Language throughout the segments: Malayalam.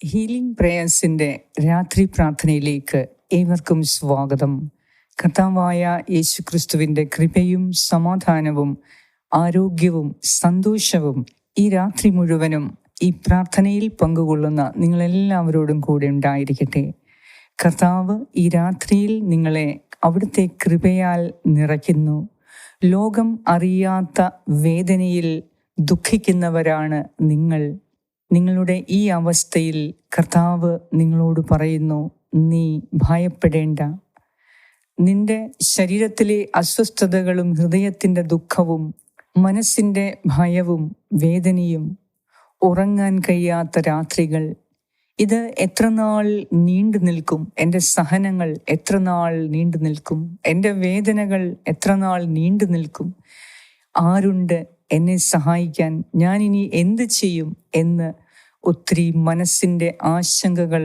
ഹീലിംഗ് പ്രേയേഴ്സിൻ്റെ രാത്രി പ്രാർത്ഥനയിലേക്ക് ഏവർക്കും സ്വാഗതം. കർത്താവായ യേശുക്രിസ്തുവിൻ്റെ കൃപയും സമാധാനവും ആരോഗ്യവും സന്തോഷവും ഈ രാത്രി മുഴുവനും ഈ പ്രാർത്ഥനയിൽ പങ്കുകൊള്ളുന്ന നിങ്ങളെല്ലാവരോടും കൂടെ ഉണ്ടായിരിക്കട്ടെ. കർത്താവ് ഈ രാത്രിയിൽ നിങ്ങളെ അവിടുത്തെ കൃപയാൽ നിറയ്ക്കുന്നു. ലോകം അറിയാത്ത വേദനയിൽ ദുഃഖിക്കുന്നവരാണ് നിങ്ങൾ. നിങ്ങളുടെ ഈ അവസ്ഥയിൽ കർത്താവ് നിങ്ങളോട് പറയുന്നു, നീ ഭയപ്പെടേണ്ട. നിന്റെ ശരീരത്തിലെ അസ്വസ്ഥതകളും ഹൃദയത്തിൻ്റെ ദുഃഖവും മനസ്സിൻ്റെ ഭയവും വേദനയും ഉറങ്ങാൻ കഴിയാത്ത രാത്രികൾ, ഇത് എത്ര നാൾ നീണ്ടു നിൽക്കും? എൻ്റെ സഹനങ്ങൾ എത്ര നാൾ നീണ്ടു നിൽക്കും? എൻ്റെ വേദനകൾ എത്ര നാൾ നീണ്ടു നിൽക്കും? ആരുണ്ട് എന്നെ സഹായിക്കാൻ? ഞാൻ ഇനി എന്ത് ചെയ്യും എന്ന് ഒത്തിരി മനസ്സിൻ്റെ ആശങ്കകൾ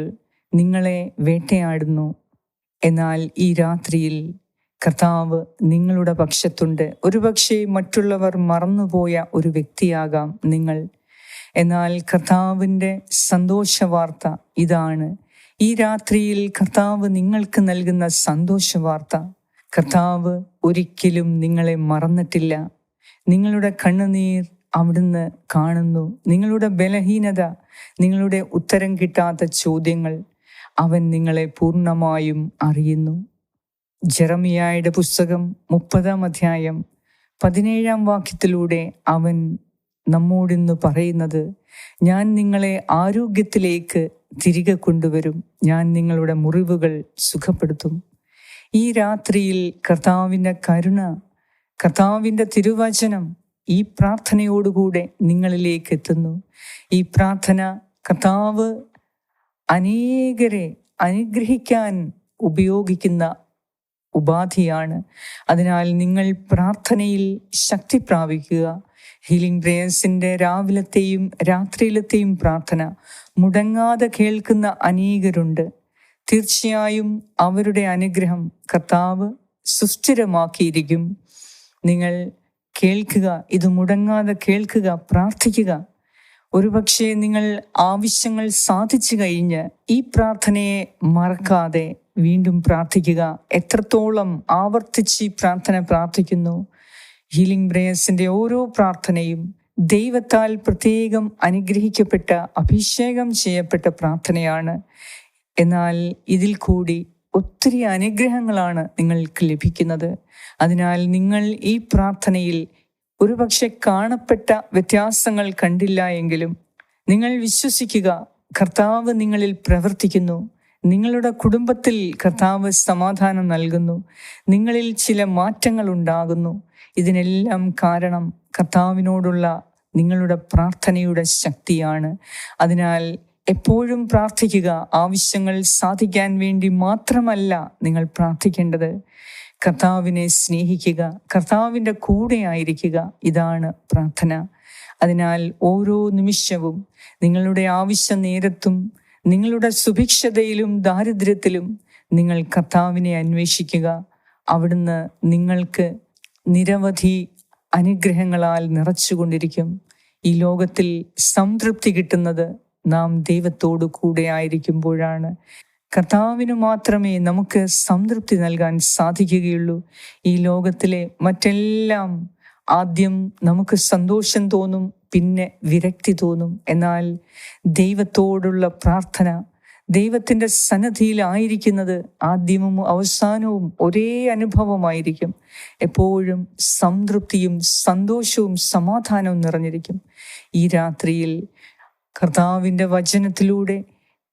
നിങ്ങളെ വേട്ടയാടുന്നു. എന്നാൽ ഈ രാത്രിയിൽ കർത്താവ് നിങ്ങളുടെ പക്ഷത്തുണ്ട്. ഒരുപക്ഷെ മറ്റുള്ളവർ മറന്നുപോയ ഒരു വ്യക്തിയാകാം നിങ്ങൾ. എന്നാൽ കർത്താവിൻ്റെ സന്തോഷവാർത്ത ഇതാണ്. ഈ രാത്രിയിൽ കർത്താവ് നിങ്ങൾക്ക് നൽകുന്ന സന്തോഷവാർത്ത, കർത്താവ് ഒരിക്കലും നിങ്ങളെ മറന്നിട്ടില്ല. നിങ്ങളുടെ കണ്ണുനീർ അവിടുന്ന് കാണുന്നു. നിങ്ങളുടെ ബലഹീനത, നിങ്ങളുടെ ഉത്തരം കിട്ടാത്ത ചോദ്യങ്ങൾ അവൻ നിങ്ങളെ പൂർണ്ണമായും അറിയുന്നു. ജെറമിയായുടെ പുസ്തകം 30-ാം അധ്യായം 17-ാം വാക്യത്തിലൂടെ അവൻ നമ്മോടിന്ന് പറയുന്നത്, ഞാൻ നിങ്ങളെ ആരോഗ്യത്തിലേക്ക് തിരികെ കൊണ്ടുവരും, ഞാൻ നിങ്ങളുടെ മുറിവുകൾ സുഖപ്പെടുത്തും. ഈ രാത്രിയിൽ കർത്താവിൻ്റെ കരുണ, കർത്താവിൻ്റെ തിരുവചനം ഈ പ്രാർത്ഥനയോടുകൂടെ നിങ്ങളിലേക്ക് എത്തുന്നു. ഈ പ്രാർത്ഥന കർത്താവ് അനേകരെ അനുഗ്രഹിക്കാൻ ഉപയോഗിക്കുന്ന ഉപാധിയാണ്. അതിനാൽ നിങ്ങൾ പ്രാർത്ഥനയിൽ ശക്തി പ്രാപിക്കുക. ഹീലിംഗ് പ്രേയേഴ്സിൻ്റെ രാവിലത്തെയും രാത്രിയിലത്തെയും പ്രാർത്ഥന മുടങ്ങാതെ കേൾക്കുന്ന അനേകരുണ്ട്. തീർച്ചയായും അവരുടെ അനുഗ്രഹം കർത്താവ് സുസ്ഥിരമാക്കിയിരിക്കും. നിങ്ങൾ കേൾക്കുക, ഇത് മുടങ്ങാതെ കേൾക്കുക, പ്രാർത്ഥിക്കുക. ഒരുപക്ഷെ നിങ്ങൾ ആവശ്യങ്ങൾ സാധിച്ചു കഴിഞ്ഞ് ഈ പ്രാർത്ഥനയെ മറക്കാതെ വീണ്ടും പ്രാർത്ഥിക്കുക. എത്രത്തോളം ആവർത്തിച്ച് ഈ പ്രാർത്ഥന പ്രാർത്ഥിക്കുന്നു. ഹീലിംഗ് പ്രേയേഴ്സിൻ്റെ ഓരോ പ്രാർത്ഥനയും ദൈവത്താൽ പ്രത്യേകം അനുഗ്രഹിക്കപ്പെട്ട, അഭിഷേകം ചെയ്യപ്പെട്ട പ്രാർത്ഥനയാണ്. എന്നാൽ ഇതിൽ കൂടി ഒത്തിരി അനുഗ്രഹങ്ങളാണ് നിങ്ങൾക്ക് ലഭിക്കുന്നത്. അതിനാൽ നിങ്ങൾ ഈ പ്രാർത്ഥനയിൽ ഒരുപക്ഷെ കാണപ്പെട്ട വ്യത്യാസങ്ങൾ കണ്ടില്ല എങ്കിലും നിങ്ങൾ വിശ്വസിക്കുക, കർത്താവ് നിങ്ങളിൽ പ്രവർത്തിക്കുന്നു. നിങ്ങളുടെ കുടുംബത്തിൽ കർത്താവ് സമാധാനം നൽകുന്നു. നിങ്ങളിൽ ചില മാറ്റങ്ങൾ ഉണ്ടാകുന്നു. ഇതിനെല്ലാം കാരണം കർത്താവിനോടുള്ള നിങ്ങളുടെ പ്രാർത്ഥനയുടെ ശക്തിയാണ്. അതിനാൽ എപ്പോഴും പ്രാർത്ഥിക്കുക. ആവശ്യങ്ങൾ സാധിക്കാൻ വേണ്ടി മാത്രമല്ല നിങ്ങൾ പ്രാർത്ഥിക്കേണ്ടത്. കർത്താവിനെ സ്നേഹിക്കുക, കർത്താവിൻ്റെ കൂടെ ആയിരിക്കുക. ഇതാണ് പ്രാർത്ഥന. അതിനാൽ ഓരോ നിമിഷവും നിങ്ങളുടെ ആവശ്യ നേരത്തും നിങ്ങളുടെ സുഭിക്ഷതയിലും ദാരിദ്ര്യത്തിലും നിങ്ങൾ കർത്താവിനെ അന്വേഷിക്കുക. അവിടുന്ന് നിങ്ങൾക്ക് നിരവധി അനുഗ്രഹങ്ങളാൽ നിറച്ചുകൊണ്ടിരിക്കും. ഈ ലോകത്തിൽ സംതൃപ്തി കിട്ടുന്നത് നാം ദൈവത്തോടു കൂടെ ആയിരിക്കുമ്പോഴാണ്. കർത്താവിന് മാത്രമേ നമുക്ക് സംതൃപ്തി നൽകാൻ സാധിക്കുകയുള്ളൂ. ഈ ലോകത്തിലെ മറ്റെല്ലാം ആദ്യം നമുക്ക് സന്തോഷം തോന്നും, പിന്നെ വിരക്തി തോന്നും. എന്നാൽ ദൈവത്തോടുള്ള പ്രാർത്ഥന, ദൈവത്തിൻ്റെ സന്നിധിയിലായിരിക്കുന്നത് ആദ്യവും അവസാനവും ഒരേ അനുഭവമായിരിക്കും. എപ്പോഴും സംതൃപ്തിയും സന്തോഷവും സമാധാനവും നിറഞ്ഞിരിക്കും. ഈ രാത്രിയിൽ കർത്താവിൻ്റെ വചനത്തിലൂടെ,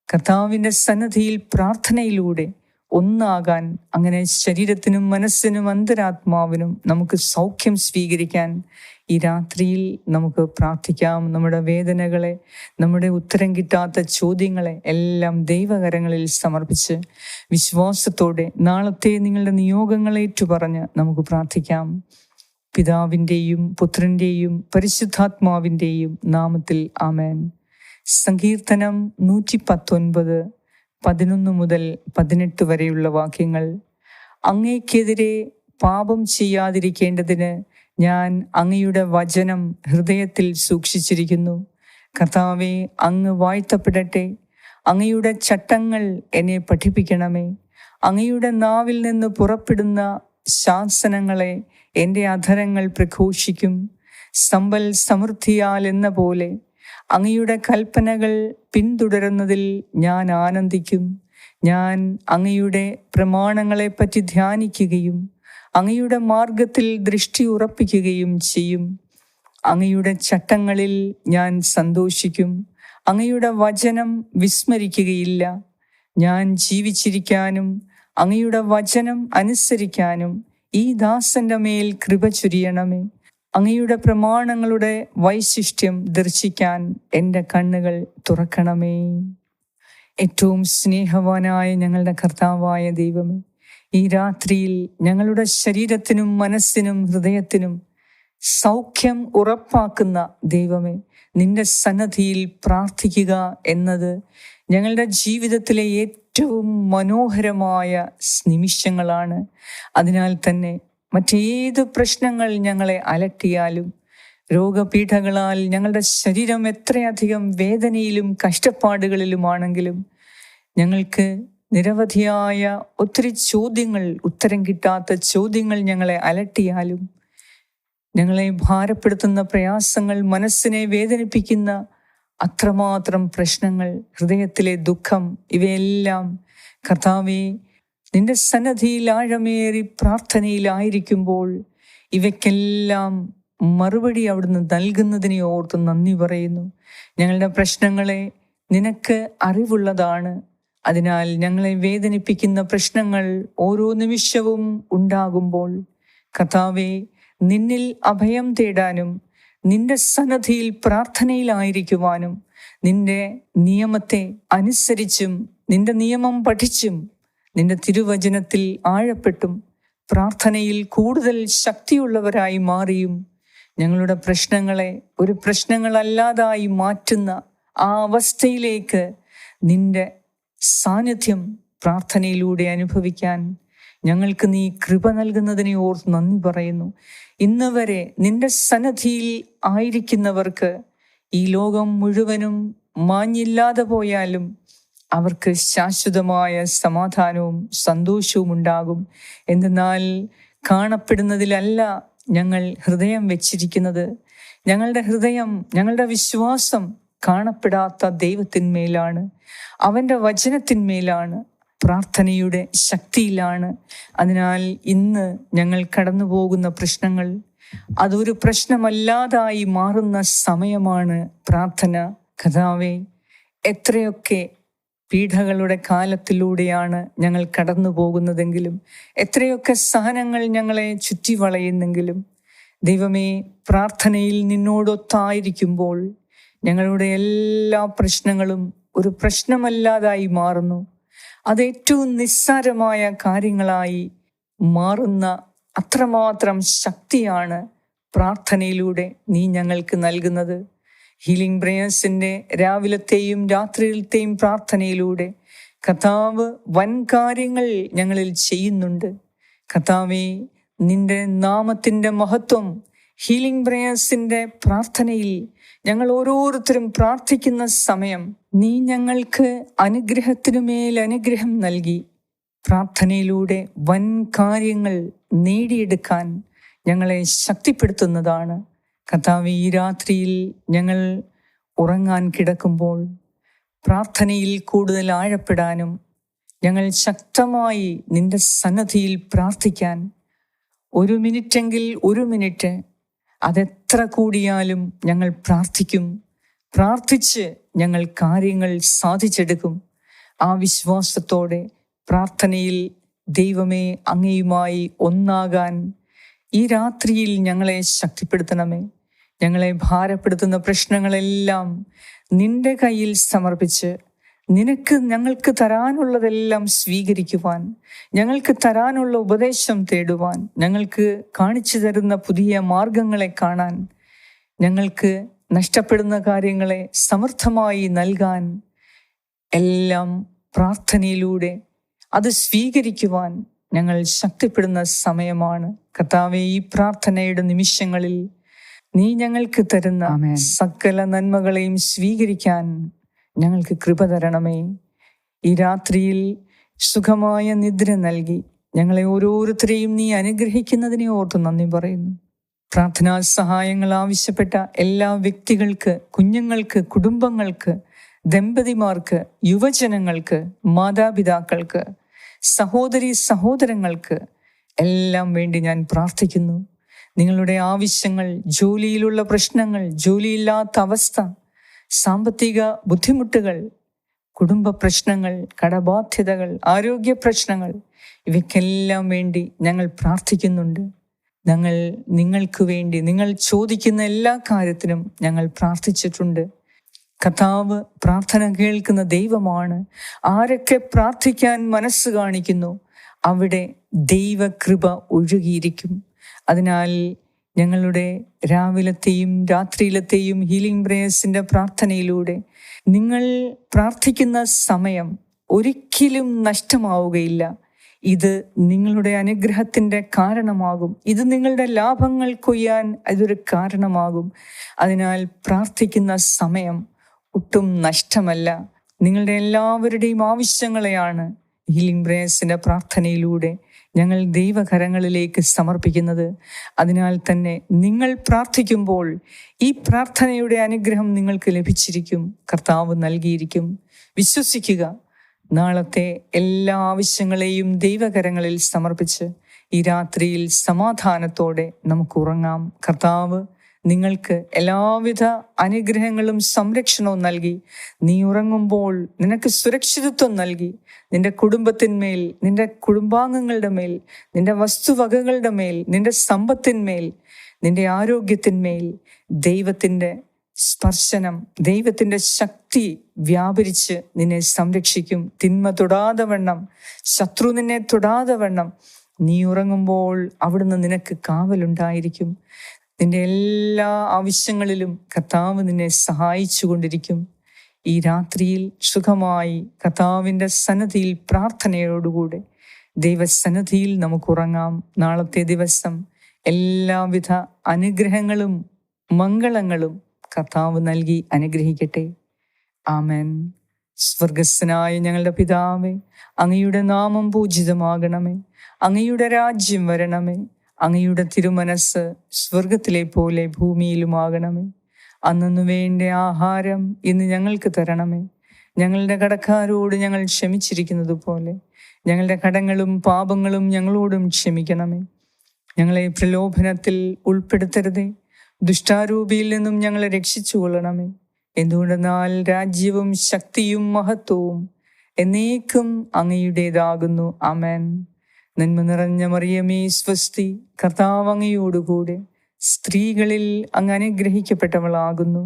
കർത്താവിൻ്റെ സന്നിധിയിൽ പ്രാർത്ഥനയിലൂടെ ഒന്നാകാൻ, അങ്ങനെ ശരീരത്തിനും മനസ്സിനും അന്തരാത്മാവിനും നമുക്ക് സൗഖ്യം സ്വീകരിക്കാൻ ഈ രാത്രിയിൽ നമുക്ക് പ്രാർത്ഥിക്കാം. നമ്മുടെ വേദനകളെ, നമ്മുടെ ഉത്തരം കിട്ടാത്ത ചോദ്യങ്ങളെ എല്ലാം ദൈവകരങ്ങളിൽ സമർപ്പിച്ച് വിശ്വാസത്തോടെ നാളത്തെ നിങ്ങളുടെ നിയോഗങ്ങളെ ഏറ്റുപറഞ്ഞ് നമുക്ക് പ്രാർത്ഥിക്കാം. പിതാവിൻ്റെയും പുത്രൻ്റെയും പരിശുദ്ധാത്മാവിൻ്റെയും നാമത്തിൽ ആമേൻ. സങ്കീർത്തനം 119 11 മുതൽ 18 വരെയുള്ള വാക്യങ്ങൾ. അങ്ങേക്കെതിരെ പാപം ചെയ്യാതിരിക്കേണ്ടതിന് ഞാൻ അങ്ങയുടെ വചനം ഹൃദയത്തിൽ സൂക്ഷിച്ചിരിക്കുന്നു. കർത്താവേ, അങ്ങ് വാഴ്ത്തപ്പെടട്ടെ. അങ്ങയുടെ ചട്ടങ്ങൾ എന്നെ പഠിപ്പിക്കണമേ. അങ്ങയുടെ നാവിൽ നിന്ന് പുറപ്പെടുന്ന ശാസനങ്ങളെ എൻ്റെ അധരങ്ങൾ പ്രഘോഷിക്കും. സമ്പൽ സമൃദ്ധിയാൽ എന്ന പോലെ അങ്ങയുടെ കൽപ്പനകൾ പിന്തുടരുന്നതിൽ ഞാൻ ആനന്ദിക്കും. ഞാൻ അങ്ങയുടെ പ്രമാണങ്ങളെപ്പറ്റി ധ്യാനിക്കുകയും അങ്ങയുടെ മാർഗത്തിൽ ദൃഷ്ടി ഉറപ്പിക്കുകയും ചെയ്യും. അങ്ങയുടെ ചട്ടങ്ങളിൽ ഞാൻ സന്തോഷിക്കും. അങ്ങയുടെ വചനം വിസ്മരിക്കുകയില്ല. ഞാൻ ജീവിച്ചിരിക്കാനും അങ്ങയുടെ വചനം അനുസരിക്കാനും ഈ ദാസന്റെ മേൽ കൃപ ചൊരിയണമേ. അങ്ങയുടെ പ്രമാണങ്ങളുടെ വൈശിഷ്ട്യം ദർശിക്കാൻ എൻ്റെ കണ്ണുകൾ തുറക്കണമേ. ഏറ്റവും സ്നേഹവാനായ ഞങ്ങളുടെ കർത്താവായ ദൈവമേ, ഈ രാത്രിയിൽ ഞങ്ങളുടെ ശരീരത്തിനും മനസ്സിനും ഹൃദയത്തിനും സൗഖ്യം ഉറപ്പാക്കുന്ന ദൈവമേ, നിന്റെ സന്നദ്ധിയിൽ പ്രാർത്ഥിക്കുക എന്നത് ഞങ്ങളുടെ ജീവിതത്തിലെ ഏറ്റവും മനോഹരമായ നിമിഷങ്ങളാണ്. അതിനാൽ തന്നെ മറ്റേത് പ്രശ്നങ്ങൾ ഞങ്ങളെ അലട്ടിയാലും, രോഗപീഠകളാൽ ഞങ്ങളുടെ ശരീരം എത്രയധികം വേദനയിലും കഷ്ടപ്പാടുകളിലുമാണെങ്കിലും, ഞങ്ങൾക്ക് നിരവധിയായ ഒത്തിരി ചോദ്യങ്ങൾ, ഉത്തരം കിട്ടാത്ത ചോദ്യങ്ങൾ ഞങ്ങളെ അലട്ടിയാലും, ഞങ്ങളെ ഭാരപ്പെടുത്തുന്ന പ്രയാസങ്ങൾ, മനസ്സിനെ വേദനിപ്പിക്കുന്ന അത്രമാത്രം പ്രശ്നങ്ങൾ, ഹൃദയത്തിലെ ദുഃഖം, ഇവയെല്ലാം കർത്താവേ, നിന്റെ സന്നദ്ധിയിൽ ആഴമേറി പ്രാർത്ഥനയിലായിരിക്കുമ്പോൾ ഇവയ്ക്കെല്ലാം മറുപടി അവിടുന്ന് നൽകുന്നതിനെ ഓർത്ത് നന്ദി പറയുന്നു. ഞങ്ങളുടെ പ്രശ്നങ്ങളെ നിനക്ക് അറിവുള്ളതാണ്. അതിനാൽ ഞങ്ങളെ വേദനിപ്പിക്കുന്ന പ്രശ്നങ്ങൾ ഓരോ നിമിഷവും ഉണ്ടാകുമ്പോൾ കർത്താവേ, നിന്നിൽ അഭയം തേടാനും നിന്റെ സന്നദ്ധിയിൽ പ്രാർത്ഥനയിലായിരിക്കുവാനും, നിന്റെ നിയമത്തെ അനുസരിച്ചും നിന്റെ നിയമം പഠിച്ചും നിന്റെ തിരുവചനത്തിൽ ആഴപ്പെട്ടും പ്രാർത്ഥനയിൽ കൂടുതൽ ശക്തിയുള്ളവരായി മാറിയും ഞങ്ങളുടെ പ്രശ്നങ്ങളെ ഒരു പ്രശ്നങ്ങളല്ലാതായി മാറ്റുന്ന ആ അവസ്ഥയിലേക്ക് നിന്റെ സാന്നിധ്യം പ്രാർത്ഥനയിലൂടെ അനുഭവിക്കാൻ ഞങ്ങൾക്ക് നീ കൃപ നൽകുന്നതിനെ ഓർത്ത് നന്ദി പറയുന്നു. ഇന്ന് വരെ നിന്റെ സന്നദ്ധിയിൽ ആയിരിക്കുന്നവർക്ക് ഈ ലോകം മുഴുവനും മാഞ്ഞില്ലാതെ പോയാലും അവർക്ക് ശാശ്വതമായ സമാധാനവും സന്തോഷവും ഉണ്ടാകും. എന്തെന്നാൽ കാണപ്പെടുന്നതിലല്ല ഞങ്ങൾ ഹൃദയം വെച്ചിരിക്കുന്നത്. ഞങ്ങളുടെ ഹൃദയം, ഞങ്ങളുടെ വിശ്വാസം കാണപ്പെടാത്ത ദൈവത്തിന്മേലാണ്, അവൻ്റെ വചനത്തിന്മേലാണ്, പ്രാർത്ഥനയുടെ ശക്തിയിലാണ്. അതിനാൽ ഇന്ന് ഞങ്ങൾ കടന്നു പോകുന്ന പ്രശ്നങ്ങൾ അതൊരു പ്രശ്നമല്ലാതായി മാറുന്ന സമയമാണ് പ്രാർത്ഥന. കർത്താവേ, എത്രയൊക്കെ പീഡകളുടെ കാലത്തിലൂടെയാണ് ഞങ്ങൾ കടന്നു പോകുന്നതെങ്കിലും, എത്രയൊക്കെ സഹനങ്ങൾ ഞങ്ങളെ ചുറ്റി വളയുന്നെങ്കിലും, ദൈവമേ, പ്രാർത്ഥനയിൽ നിന്നോടൊത്തായിരിക്കുമ്പോൾ ഞങ്ങളുടെ എല്ലാ പ്രശ്നങ്ങളും ഒരു പ്രശ്നമല്ലാതായി മാറുന്നു. അത് ഏറ്റവും നിസ്സാരമായ കാര്യങ്ങളായി മാറുന്ന അത്രമാത്രം ശക്തിയാണ് പ്രാർത്ഥനയിലൂടെ നീ ഞങ്ങൾക്ക് നൽകുന്നത്. ഹീലിംഗ് പ്രേയേഴ്സിൻ്റെ രാവിലത്തെയും രാത്രിയിലത്തെയും പ്രാർത്ഥനയിലൂടെ കർത്താവ് വൻ കാര്യങ്ങൾ ഞങ്ങളിൽ ചെയ്യുന്നുണ്ട്. കർത്താവേ, നിന്റെ നാമത്തിൻ്റെ മഹത്വം ഹീലിംഗ് പ്രേയേഴ്സിൻ്റെ പ്രാർത്ഥനയിൽ ഞങ്ങൾ ഓരോരുത്തരും പ്രാർത്ഥിക്കുന്ന സമയം നീ ഞങ്ങൾക്ക് അനുഗ്രഹത്തിനുമേൽ അനുഗ്രഹം നൽകി പ്രാർത്ഥനയിലൂടെ വൻ കാര്യങ്ങൾ നേടിയെടുക്കാൻ ഞങ്ങളെ ശക്തിപ്പെടുത്തുന്നതാണ്. കർത്താവേ, ഈ രാത്രിയിൽ ഞങ്ങൾ ഉറങ്ങാൻ കിടക്കുമ്പോൾ പ്രാർത്ഥനയിൽ കൂടുതൽ ആഴപ്പെടാനും ഞങ്ങൾ ശക്തമായി നിന്റെ സന്നദ്ധിയിൽ പ്രാർത്ഥിക്കാൻ 1 മിനിറ്റെങ്കിൽ 1 മിനിറ്റ്, അതെത്ര കൂടിയാലും ഞങ്ങൾ പ്രാർത്ഥിക്കും. പ്രാർത്ഥിച്ച് ഞങ്ങൾ കാര്യങ്ങൾ സാധിച്ചെടുക്കും. ആ വിശ്വാസത്തോടെ പ്രാർത്ഥനയിൽ ദൈവമേ, അങ്ങയുമായി ഒന്നാകാൻ ഈ രാത്രിയിൽ ഞങ്ങളെ ശക്തിപ്പെടുത്തണമേ. ഞങ്ങളെ ഭാരപ്പെടുത്തുന്ന പ്രശ്നങ്ങളെല്ലാം നിന്റെ കയ്യിൽ സമർപ്പിച്ച് നിനക്ക് ഞങ്ങൾക്ക് തരാനുള്ളതെല്ലാം സ്വീകരിക്കുവാൻ, ഞങ്ങൾക്ക് തരാനുള്ള ഉപദേശം തേടുവാൻ, ഞങ്ങൾക്ക് കാണിച്ചു തരുന്ന പുതിയ മാർഗങ്ങളെ കാണാൻ, ഞങ്ങൾക്ക് നഷ്ടപ്പെടുന്ന കാര്യങ്ങളെ സമർത്ഥമായി നൽകാൻ, എല്ലാം പ്രാർത്ഥനയിലൂടെ അത് സ്വീകരിക്കുവാൻ ഞങ്ങൾ ശക്തിപ്പെടുന്ന സമയമാണ്. കർത്താവേ, ഈ പ്രാർത്ഥനയുടെ നിമിഷങ്ങളിൽ നീ ഞങ്ങൾക്ക് തരുന്ന സകല നന്മകളെയും സ്വീകരിക്കാൻ ഞങ്ങൾക്ക് കൃപ തരണമേ. ഈ രാത്രിയിൽ സുഖമായ നിദ്ര നൽകി ഞങ്ങളെ ഓരോരുത്തരെയും നീ അനുഗ്രഹിക്കുന്നതിനെ ഓർത്ത് നന്ദി പറയുന്നു. പ്രാർത്ഥനാ സഹായങ്ങൾ ആവശ്യപ്പെട്ട എല്ലാ വ്യക്തികൾക്ക്, കുഞ്ഞുങ്ങൾക്ക്, കുടുംബങ്ങൾക്ക്, ദമ്പതിമാർക്ക്, യുവജനങ്ങൾക്ക്, മാതാപിതാക്കൾക്ക്, സഹോദരി സഹോദരങ്ങൾക്ക് എല്ലാം വേണ്ടി ഞാൻ പ്രാർത്ഥിക്കുന്നു. നിങ്ങളുടെ ആവശ്യങ്ങൾ, ജോലിയിലുള്ള പ്രശ്നങ്ങൾ, ജോലിയില്ലാത്ത അവസ്ഥ, സാമ്പത്തിക ബുദ്ധിമുട്ടുകൾ, കുടുംബ പ്രശ്നങ്ങൾ, കടബാധ്യതകൾ, ആരോഗ്യ പ്രശ്നങ്ങൾ, ഇവയ്ക്കെല്ലാം വേണ്ടി ഞങ്ങൾ പ്രാർത്ഥിക്കുന്നുണ്ട്. ഞങ്ങൾ നിങ്ങൾക്ക് വേണ്ടി നിങ്ങൾ ചോദിക്കുന്ന എല്ലാ കാര്യത്തിനും ഞങ്ങൾ പ്രാർത്ഥിച്ചിട്ടുണ്ട്. കർത്താവ് പ്രാർത്ഥന കേൾക്കുന്ന ദൈവമാണ്. ആരൊക്കെ പ്രാർത്ഥിക്കാൻ മനസ്സ് കാണിക്കുന്നു അവിടെ ദൈവകൃപ ഒഴുകിയിരിക്കും. അതിനാൽ ഞങ്ങളുടെ രാവിലത്തെയും രാത്രിയിലത്തെയും ഹീലിംഗ് പ്രേയേഴ്സിൻ്റെ പ്രാർത്ഥനയിലൂടെ നിങ്ങൾ പ്രാർത്ഥിക്കുന്ന സമയം ഒരിക്കലും നഷ്ടമാവുകയില്ല. ഇത് നിങ്ങളുടെ അനുഗ്രഹത്തിൻ്റെ കാരണമാകും. ഇത് നിങ്ങളുടെ ലാഭങ്ങൾ കൊയ്യാൻ ഇതൊരു കാരണമാകും. അതിനാൽ പ്രാർത്ഥിക്കുന്ന സമയം ഒട്ടും നഷ്ടമല്ല. നിങ്ങളുടെ എല്ലാവരുടെയും ആവശ്യങ്ങളെയാണ് ഹീലിംഗ് പ്രേയേഴ്സിൻ്റെ പ്രാർത്ഥനയിലൂടെ ഞങ്ങൾ ദൈവകരങ്ങളിലേക്ക് സമർപ്പിക്കുന്നത്. അതിനാൽ തന്നെ നിങ്ങൾ പ്രാർത്ഥിക്കുമ്പോൾ ഈ പ്രാർത്ഥനയുടെ അനുഗ്രഹം നിങ്ങൾക്ക് ലഭിച്ചിരിക്കും, കർത്താവ് നൽകിയിരിക്കും. വിശ്വസിക്കുക. നാളത്തെ എല്ലാ ആവശ്യങ്ങളെയും ദൈവകരങ്ങളിൽ സമർപ്പിച്ച് ഈ രാത്രിയിൽ സമാധാനത്തോടെ നമുക്ക് ഉറങ്ങാം. കർത്താവ് നിങ്ങൾക്ക് എല്ലാവിധ അനുഗ്രഹങ്ങളും സംരക്ഷണവും നൽകി. നീ ഉറങ്ങുമ്പോൾ നിനക്ക് സുരക്ഷിതത്വം നൽകി. നിന്റെ കുടുംബത്തിന്മേൽ, നിന്റെ കുടുംബാംഗങ്ങളുടെ മേൽ, നിന്റെ വസ്തുവകകളുടെ മേൽ, നിന്റെ സമ്പത്തിന്മേൽ, നിന്റെ ആരോഗ്യത്തിന്മേൽ ദൈവത്തിൻ്റെ സ്പർശനം, ദൈവത്തിൻ്റെ ശക്തി വ്യാപരിച്ച് നിന്നെ സംരക്ഷിക്കും. തിന്മ തൊടാതെ വണ്ണം, ശത്രു നിന്നെ തൊടാതെ വണ്ണം നീ ഉറങ്ങുമ്പോൾ അവിടുന്ന് നിനക്ക് കാവലുണ്ടായിരിക്കും. നിന്റെ എല്ലാ ആവശ്യങ്ങളിലും കർത്താവ് നിന്നെ സഹായിച്ചു കൊണ്ടിരിക്കും. ഈ രാത്രിയിൽ സുഖമായി കർത്താവിൻ്റെ സന്നിധിയിൽ പ്രാർത്ഥനയോടുകൂടെ ദൈവസന്നിധിയിൽ നമുക്ക് ഉറങ്ങാം. നാളത്തെ ദിവസം എല്ലാവിധ അനുഗ്രഹങ്ങളും മംഗളങ്ങളും കർത്താവ് നൽകി അനുഗ്രഹിക്കട്ടെ. ആമേൻ. സ്വർഗസ്ഥനായ ഞങ്ങളുടെ പിതാവേ, അങ്ങയുടെ നാമം പൂജിതമാകണമേ. അങ്ങയുടെ രാജ്യം വരണമേ. അങ്ങയുടെ തിരുമനസ് സ്വർഗത്തിലെ പോലെ ഭൂമിയിലുമാകണമേ. അന്നു വേണ്ട ആഹാരം ഇന്ന് ഞങ്ങൾക്ക് തരണമേ. ഞങ്ങളുടെ കടക്കാരോട് ഞങ്ങൾ ക്ഷമിച്ചിരിക്കുന്നത് പോലെ ഞങ്ങളുടെ കടങ്ങളും പാപങ്ങളും ഞങ്ങളോടും ക്ഷമിക്കണമേ. ഞങ്ങളെ പ്രലോഭനത്തിൽ ഉൾപ്പെടുത്തരുതേ, ദുഷ്ടാരൂപിയിൽ നിന്നും ഞങ്ങളെ രക്ഷിച്ചു കൊള്ളണമേ. എന്തുകൊണ്ടെന്നാൽ രാജ്യവും ശക്തിയും മഹത്വവും എന്നേക്കും അങ്ങയുടേതാകുന്നു. ആമേൻ. നന്മ നിറഞ്ഞ മറിയമേ സ്വസ്തി, കർത്താവ് അങ്ങയോടുകൂടെ സ്ത്രീകളിൽ അങ്ങ് അനുഗ്രഹിക്കപ്പെട്ടവളാകുന്നു.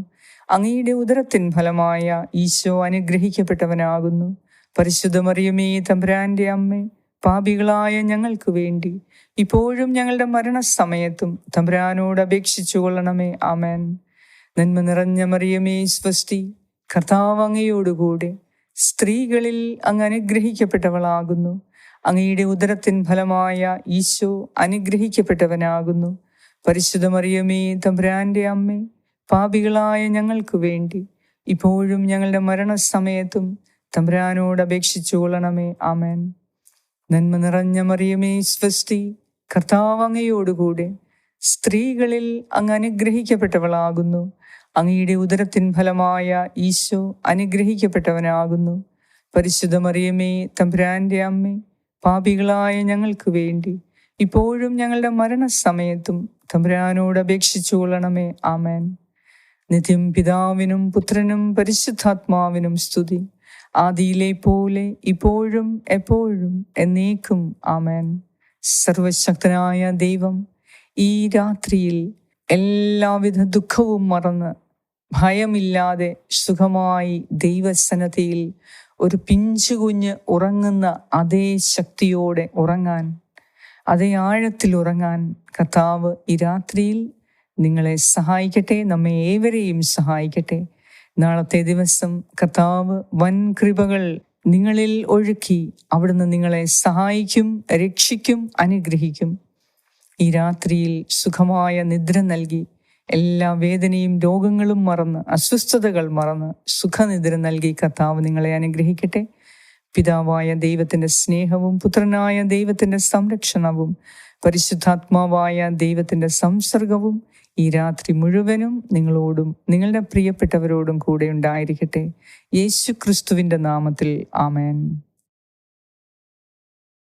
അങ്ങയുടെ ഉദരത്തിൻ ഫലമായ ഈശോ അനുഗ്രഹിക്കപ്പെട്ടവനാകുന്നു. പരിശുദ്ധ മറിയമേ തമ്പുരാന്റെ അമ്മേ, പാപികളായ ഞങ്ങൾക്ക് വേണ്ടി ഇപ്പോഴും ഞങ്ങളുടെ മരണസമയത്തും തമ്പുരാനോട് അപേക്ഷിച്ചു കൊള്ളണമേ. ആമേൻ. നന്മ നിറഞ്ഞ മറിയമേ സ്വസ്തി, കർത്താവ് അങ്ങയോടുകൂടെ സ്ത്രീകളിൽ അങ്ങ് അനുഗ്രഹിക്കപ്പെട്ടവളാകുന്നു. അങ്ങയുടെ ഉദരത്തിൻ ഫലമായ ഈശോ അനുഗ്രഹിക്കപ്പെട്ടവനാകുന്നു. പരിശുദ്ധ മറിയമേ തമ്പുരാന്റെ അമ്മേ, പാപികളായ ഞങ്ങൾക്ക് വേണ്ടി ഇപ്പോഴും ഞങ്ങളുടെ മരണസമയത്തും തമ്പുരാനോട് അപേക്ഷിച്ചു കൊള്ളണമേ. ആമേൻ. നന്മ നിറഞ്ഞ മറിയമേ സ്വസ്തി, കർത്താവ് അങ്ങയോടുകൂടെ സ്ത്രീകളിൽ അങ്ങ് അനുഗ്രഹിക്കപ്പെട്ടവളാകുന്നു. അങ്ങയുടെ ഉദരത്തിൻ ഫലമായ ഈശോ അനുഗ്രഹിക്കപ്പെട്ടവനാകുന്നു. പരിശുദ്ധ മറിയമേ തമ്പുരാന്റെ അമ്മേ, പാപികളായ ഞങ്ങൾക്ക് വേണ്ടി ഇപ്പോഴും ഞങ്ങളുടെ മരണസമയത്തും തമ്പുരാനോട് അപേക്ഷിച്ചു കൊള്ളണമേ. ആമേൻ. നിത്യം പിതാവിനും പുത്രനും പരിശുദ്ധാത്മാവിനും സ്തുതി, ആദിയിലെ പോലെ ഇപ്പോഴും എപ്പോഴും എന്നേക്കും. ആമേൻ. സർവശക്തനായ ദൈവം ഈ രാത്രിയിൽ എല്ലാവിധ ദുഃഖവും മറന്ന് ഭയമില്ലാതെ സുഖമായി ദൈവസന്നിധിയിൽ ഒരു പിഞ്ചുകുഞ്ഞ് ഉറങ്ങുന്ന അതേ ശക്തിയോടെ ഉറങ്ങാൻ, അതേ ആഴത്തിൽ ഉറങ്ങാൻ കർത്താവ് ഈ രാത്രിയിൽ നിങ്ങളെ സഹായിക്കട്ടെ, നമ്മെ ഏവരെയും സഹായിക്കട്ടെ. നാളത്തെ ദിവസം കർത്താവ് വൻ കൃപകൾ നിങ്ങളിൽ ഒഴുക്കി അവിടുന്ന് നിങ്ങളെ സഹായിക്കും, രക്ഷിക്കും, അനുഗ്രഹിക്കും. ഈ രാത്രിയിൽ സുഖമായ നിദ്ര നൽകി എല്ലാ വേദനയും രോഗങ്ങളും മറന്ന്, അസ്വസ്ഥതകൾ മറന്ന് സുഖനിദ്ര നൽകി കർത്താവ് നിങ്ങളെ അനുഗ്രഹിക്കട്ടെ. പിതാവായ ദൈവത്തിൻ്റെ സ്നേഹവും പുത്രനായ ദൈവത്തിൻ്റെ സംരക്ഷണവും പരിശുദ്ധാത്മാവായ ദൈവത്തിൻ്റെ സംസർഗവും ഈ രാത്രി മുഴുവനും നിങ്ങളോടും നിങ്ങളുടെ പ്രിയപ്പെട്ടവരോടും കൂടെ ഉണ്ടായിരിക്കട്ടെ. യേശു ക്രിസ്തുവിൻ്റെ നാമത്തിൽ ആമേൻ.